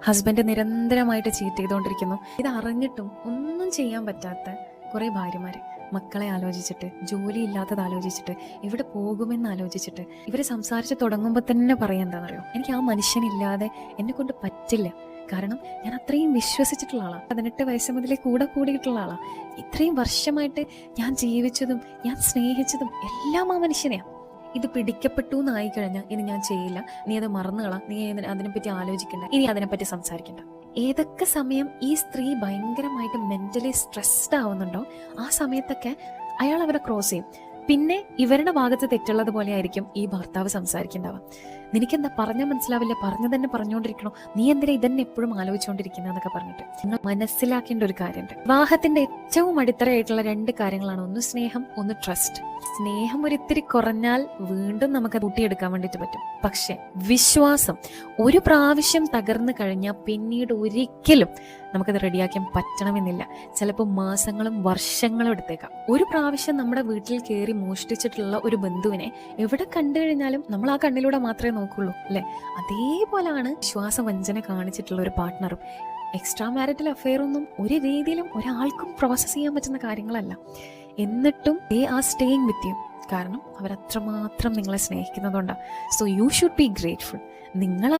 Husband നിരന്തരമായിട്ട് cheat ചെയ്തുകൊണ്ടിരിക്കുന്നു. ഇത് അറിഞ്ഞിട്ടും ഒന്നും ചെയ്യാൻ പറ്റാത്ത കുറേ ഭാര്യമാര് മക്കളെ ആലോചിച്ചിട്ട്, ജോലി ഇല്ലാത്തത് ആലോചിച്ചിട്ട്, എവിടെ പോകുമെന്ന് ആലോചിച്ചിട്ട് ഇവർ സംസാരിച്ച് തുടങ്ങുമ്പോൾ തന്നെ പറയാൻ എന്താണെന്നറിയോ, എനിക്ക് ആ മനുഷ്യനില്ലാതെ എന്നെ കൊണ്ട് പറ്റില്ല. കാരണം ഞാൻ അത്രയും വിശ്വസിച്ചിട്ടുള്ള ആളാണ്. 18 വയസ്സ് മുതലേ കൂടിയിട്ടുള്ള ആളാണ്. ഇത്രയും വർഷമായിട്ട് ഞാൻ ജീവിച്ചതും ഞാൻ സ്നേഹിച്ചതും എല്ലാം ആ മനുഷ്യനെയാണ്. ഇത് പിടിക്കപ്പെട്ടു എന്നായി കഴിഞ്ഞാൽ ഇനി ഞാൻ ചെയ്യില്ല, നീ അത് മറന്നുകളാം, നീ അതിനെപ്പറ്റി ആലോചിക്കണ്ട, ഇനി അതിനെപ്പറ്റി സംസാരിക്കണ്ട. ഏതൊക്കെ സമയം ഈ സ്ത്രീ ഭയങ്കരമായിട്ട് മെന്റലി സ്ട്രെസ്ഡ് ആവുന്നുണ്ടോ ആ സമയത്തൊക്കെ അയാൾ അവരെ ക്രോസ് ചെയ്യും. പിന്നെ ഇവരുടെ ഭാഗത്ത് തെറ്റുള്ളത് പോലെ ആയിരിക്കും ഈ ഭർത്താവ് സംസാരിക്കേണ്ടാവുക. നിനക്കെന്താ പറഞ്ഞാൽ മനസ്സിലാവില്ല, പറഞ്ഞു തന്നെ പറഞ്ഞുകൊണ്ടിരിക്കണോ, നീ എന്തിനാ ഇതന്നെ എപ്പോഴും ആലോചിച്ചുകൊണ്ടിരിക്കുന്ന എന്നൊക്കെ പറഞ്ഞിട്ട്. നിങ്ങൾ മനസ്സിലാക്കേണ്ട ഒരു കാര്യമുണ്ട്. വിവാഹത്തിന്റെ ഏറ്റവും അടിത്തറയായിട്ടുള്ള 2 കാര്യങ്ങളാണ്. ഒന്ന് സ്നേഹം, ഒന്ന് ട്രസ്റ്റ്. സ്നേഹം ഒരിത്തിരി കുറഞ്ഞാൽ വീണ്ടും നമുക്ക് കൂട്ടിയെടുക്കാൻ വേണ്ടിയിട്ട് പറ്റും. പക്ഷെ വിശ്വാസം ഒരു പ്രാവശ്യം തകർന്നു കഴിഞ്ഞാൽ പിന്നീട് ഒരിക്കലും നമുക്കത് റെഡിയാക്കാൻ പറ്റണമെന്നില്ല. ചിലപ്പോൾ മാസങ്ങളും വർഷങ്ങളും എടുത്തേക്കാം. ഒരു പ്രാവശ്യം നമ്മുടെ വീട്ടിൽ കയറി മോഷ്ടിച്ചിട്ടുള്ള ഒരു ബന്ധുവിനെ എവിടെ കണ്ടു കഴിഞ്ഞാലും നമ്മൾ ആ കണ്ണിലൂടെ മാത്രമേ നോക്കുള്ളൂ, അല്ലെ? അതേപോലെയാണ് വിശ്വാസവഞ്ചന കാണിച്ചിട്ടുള്ള ഒരു പാർട്ട്ണറും. എക്സ്ട്രാ മാരിറ്റൽ അഫെയർ ഒന്നും ഒരു രീതിയിലും ഒരാൾക്കും പ്രോസസ് ചെയ്യാൻ പറ്റുന്ന കാര്യങ്ങളല്ല. എന്നിട്ടും they are staying with you. കാരണം അവരത്രമാത്രം നിങ്ങളെ സ്നേഹിക്കുന്നതുകൊണ്ടാണ്. So you should be grateful. നിങ്ങൾ